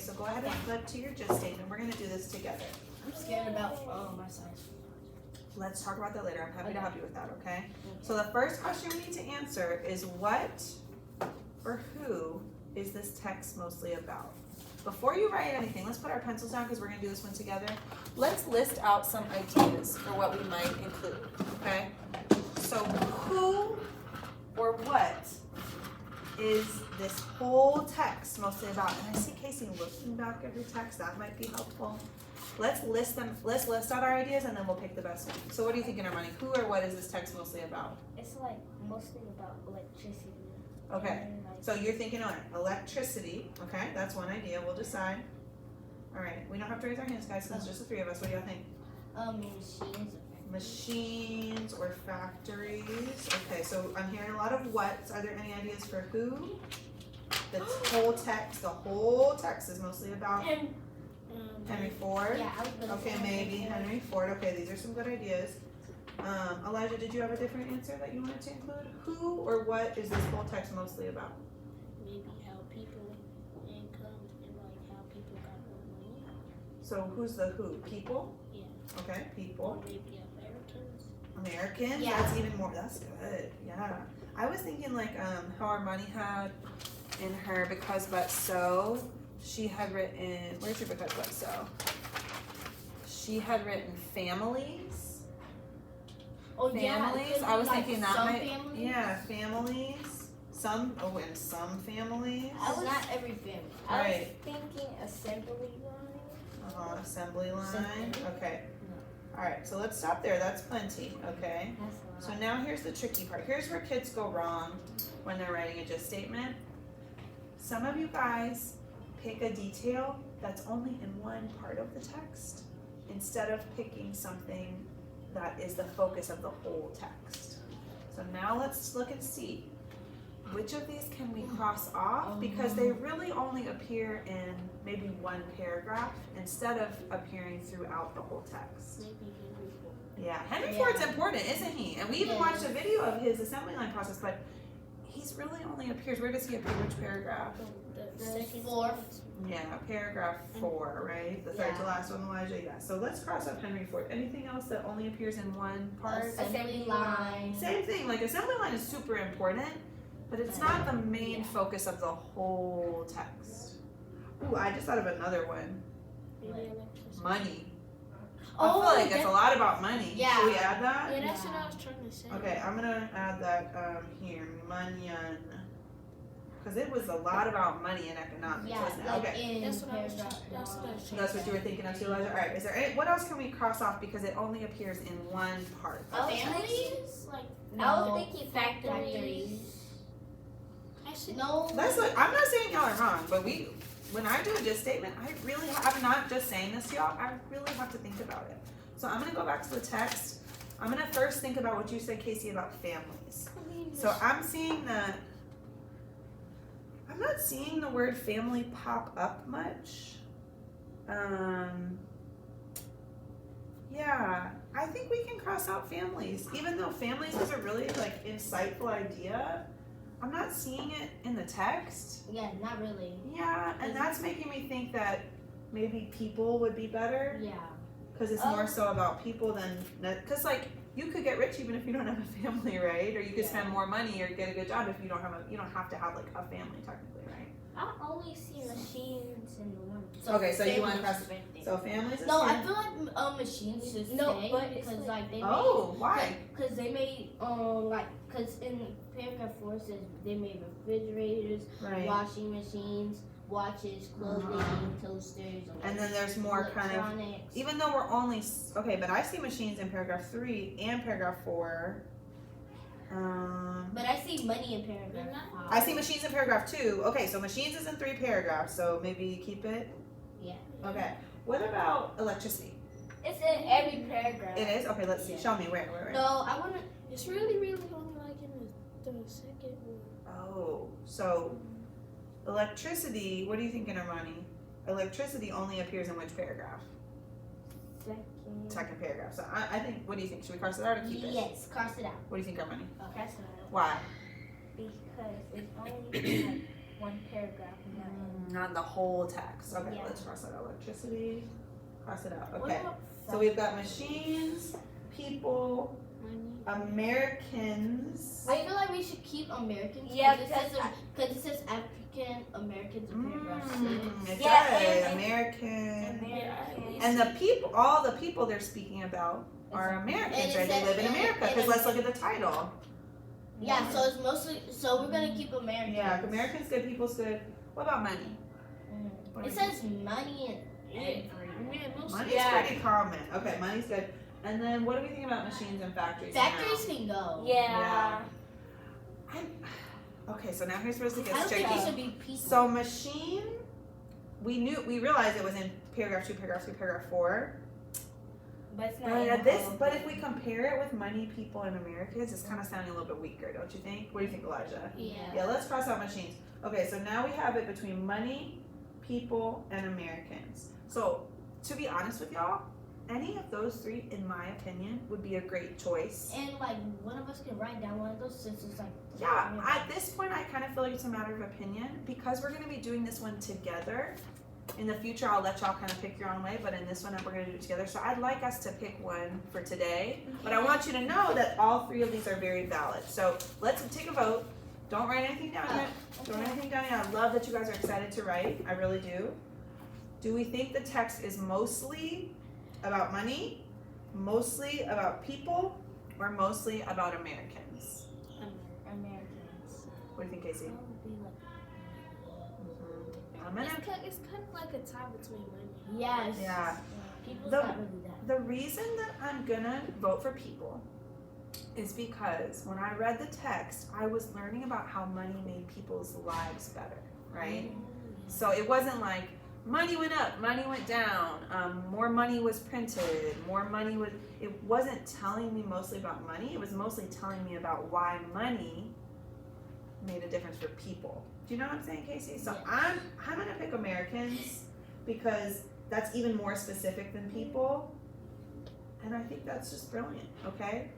so go ahead and flip to your gist statement. We're gonna do this together. I'm scared about my size. Let's talk about that later. I'm happy to help you with that, okay? So the first question we need to answer is what or who is this text mostly about? Before you write anything, let's put our pencils down because we're gonna do this one together. Let's list out some ideas for what we might include, okay? So who or what is this whole text mostly about? And I see Casey looking back at her text. That might be helpful. Let's list out our ideas and then we'll pick the best one. So what do you think, Armani? Who or what is this text mostly about? It's like mostly about electricity. Okay, so you're thinking on electricity. Okay, that's one idea. We'll decide. All right, we don't have to raise our hands, guys, because it's just the three of us. What do y'all think? Machines or factories. Okay, so I'm hearing a lot of what's. Are there any ideas for who? This whole text is mostly about Henry Ford. Yeah, I was gonna Okay, say maybe Henry Ford. Okay, these are some good ideas. Elijah, did you have a different answer that you wanted to include? Who or what is this whole text mostly about? Maybe how people income and like how people got more money. So who's the who? People? Yeah. Okay, people. Or maybe Americans. Americans? Yeah. That's even more, that's good, yeah. I was thinking like how Armani had in her Because But So, she had written, where's your Because But So? She had written families. Families, I was thinking that might, yeah, families. Some, and some families. Not every family. Right. I was thinking assembly line. Assembly line, okay. All right, so let's stop there, that's plenty, okay? So now here's the tricky part. Here's where kids go wrong when they're writing a gist statement. Some of you guys pick a detail that's only in one part of the text instead of picking something that is the focus of the whole text. So now let's look and see which of these can we cross off because they really only appear in maybe one paragraph instead of appearing throughout the whole text. Maybe Henry Ford. Yeah, Henry Ford's important, isn't he? And we even watched a video of his assembly line process, but he's really only appears, where does he appear, which paragraph? The second fourth. Yeah, paragraph 4, right? The third to last one, Elijah, yeah. So let's cross off Henry Ford. Anything else that only appears in one part? Assembly line. Same thing, like assembly line is super important, but it's not the main focus of the whole text. Ooh, I just thought of another one. Maybe electricity. Money. I feel like it's a lot about money. Yeah. Should we add that? Yeah, that's what I was trying to say. Okay, I'm gonna add that here, manyan. Because it was a lot about money and economics, wasn't it? Okay. That's what I was trying. That's what you were thinking of too, Elijah? Alright, is there any, what else can we cross off because it only appears in one part? Families? Like I was thinking factories. actually That's what, I'm not saying y'all are wrong, but when I do a gist statement, I'm not just saying this to y'all, I really have to think about it. So I'm gonna go back to the text. I'm gonna first think about what you said, Casey, about families. So I'm seeing that, I'm not seeing the word family pop up much. Yeah, I think we can cross out families. Even though families is a really like insightful idea, I'm not seeing it in the text. Yeah, not really. Yeah, and that's making me think that maybe people would be better. Yeah. Because it's more so about people than, because like you could get rich even if you don't have a family, right? Or you could spend more money or get a good job if you don't have to have like a family technically, right? I only see machines in the one. Okay, so you want to press, so families is No, I here. feel like machines should No, stay but because it's like they Oh, why? because they made because in paragraph 4 it says they made refrigerators, Right. washing machines, watches, clothing, toasters, And then there's more kind of, electronics. even though we're only, okay, but I see machines in paragraph 3 and paragraph 4. But I see money in paragraph 5. I see machines in paragraph 2. Okay, so machines is in 3 paragraphs, so maybe keep it? Yeah. Okay. What about electricity? It's in every paragraph. It is? Okay, let's see. Yeah. Show me where. No, I want to. it's really only like in the second one. Oh, so electricity, what are you thinking, Armani? Electricity only appears in which paragraph? Second paragraph. So I think, what do you think? Should we cross it out or keep it? Yes, cross it out. What do you think, Armani? Cross it out. Why? Because it's only like one paragraph. Not the whole text. Okay, Yeah. let's cross out electricity. Cross it out. What Okay. about So we've got machines, people, Money. Americans. I feel like we should keep Americans. Yeah, because it says African Americans in paragraph 6. It Yeah, does. and- American. Americans. And the people, all the people they're speaking about are Americans, And it right? They says- live in and- America. and Because it- let's look at the title. Yeah, so it's mostly, so we're gonna keep Americans. Yeah, Americans good, people's good. What about money? What do It we think? says money and Yeah, Money's Yeah. pretty common. Okay, money's good. And then what do we think about machines and factories? factories now? can go. Yeah. Okay, so now here's where it I gets don't think tricky. it should be people. So machine, we realized it was in paragraph 2, paragraph 3, paragraph 4. But it's not. But, in this, all of but them. if we compare it with money, people, and Americans, it's kind of sounding a little bit weaker, don't you think? What do you think, Elijah? Yeah. Yeah, let's cross out machines. Okay, so now we have it between money, people, and Americans. So, to be honest with y'all, any of those 3, in my opinion, would be a great choice. And like one of us can write down one of those since it's like. Yeah, at this point, I kind of feel like it's a matter of opinion because we're going to be doing this one together. In the future, I'll let y'all kind of pick your own way, but in this one, we're going to do it together. So I'd like us to pick one for today, but I want you to know that all 3 of these are very valid. So let's take a vote. Don't write anything down yet. Don't write anything down yet. I love that you guys are excited to write. I really do. Do we think the text is mostly about money, mostly about people, or mostly about Americans? Americans. What do you think, Casey? Probably like. I'm gonna. It's kind of like a tie between money. Yes. Yeah. People's The- not really that. The reason that I'm gonna vote for people is because when I read the text, I was learning about how money made people's lives better, right? So it wasn't like money went up, money went down, more money was printed, more money was. It wasn't telling me mostly about money. It was mostly telling me about why money made a difference for people. Do you know what I'm saying, Casey? So Yeah. I'm gonna pick Americans because that's even more specific than people. And I think that's just brilliant, okay?